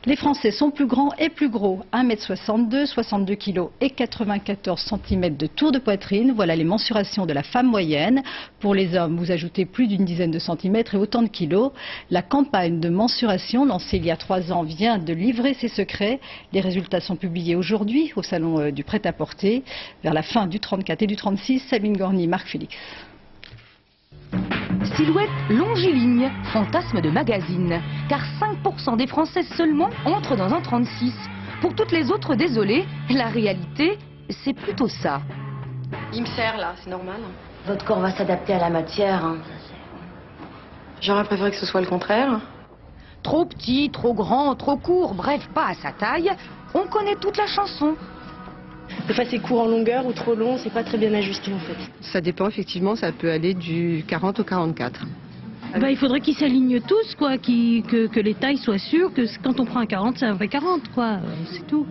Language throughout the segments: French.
Les Français sont plus grands et plus gros, 1,62 m, 62 kg et 94 cm de tour de poitrine. Voilà les mensurations de la femme moyenne. Pour les hommes, vous ajoutez plus d'une dizaine de centimètres et autant de kilos. La campagne de mensuration lancée il y a 3 ans vient de livrer ses secrets. Les résultats sont publiés aujourd'hui au salon du prêt-à-porter. Vers la fin du 34 et du 36, Sabine Gorny, Marc Félix. Silhouette longiligne, fantasme de magazine. Car 5% des Français seulement entrent dans un 36. Pour toutes les autres, désolé, la réalité, c'est plutôt ça. Il me serre là, c'est normal. Votre corps va s'adapter à la matière. Hein. J'aurais préféré que ce soit le contraire. Trop petit, trop grand, trop court, bref, pas à sa taille. On connaît toute la chanson. Des fois c'est court en longueur ou trop long, c'est pas très bien ajusté en fait. Ça dépend effectivement, ça peut aller du 40 au 44. Il faudrait qu'ils s'alignent tous, quoi, que les tailles soient sûres, que quand on prend un 40, c'est un vrai 40, quoi, c'est tout.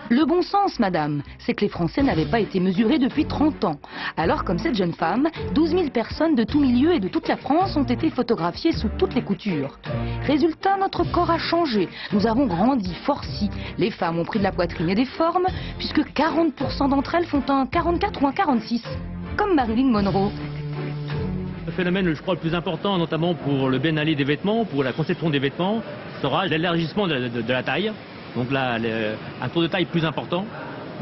Le bon sens, madame, c'est que les Français n'avaient pas été mesurés depuis 30 ans. Alors, comme cette jeune femme, 12 000 personnes de tous milieux et de toute la France ont été photographiées sous toutes les coutures. Résultat, notre corps a changé. Nous avons grandi, forci. Les femmes ont pris de la poitrine et des formes, puisque 40% d'entre elles font un 44 ou un 46, comme Marilyn Monroe. Le phénomène, je crois, le plus important, notamment pour le bien-aller des vêtements, pour la conception des vêtements, sera l'élargissement de la taille. Donc là, un tour de taille plus important.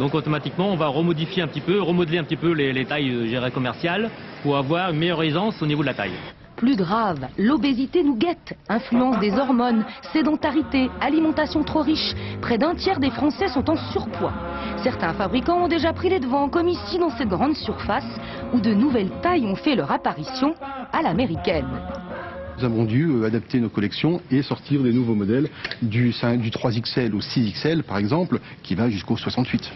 Donc automatiquement, on va remodifier un petit peu, remodeler un petit peu les tailles commerciales pour avoir une meilleure aisance au niveau de la taille. Plus grave, l'obésité nous guette. Influence des hormones, sédentarité, alimentation trop riche. Près d'un tiers des Français sont en surpoids. Certains fabricants ont déjà pris les devants, comme ici dans cette grande surface, où de nouvelles tailles ont fait leur apparition à l'américaine. Nous avons dû adapter nos collections et sortir des nouveaux modèles du 3XL au 6XL par exemple, qui va jusqu'au 68.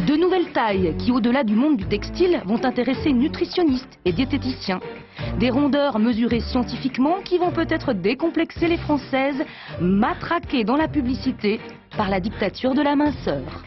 De nouvelles tailles qui, au-delà du monde du textile, vont intéresser nutritionnistes et diététiciens. Des rondeurs mesurées scientifiquement qui vont peut-être décomplexer les Françaises, matraquées dans la publicité par la dictature de la minceur.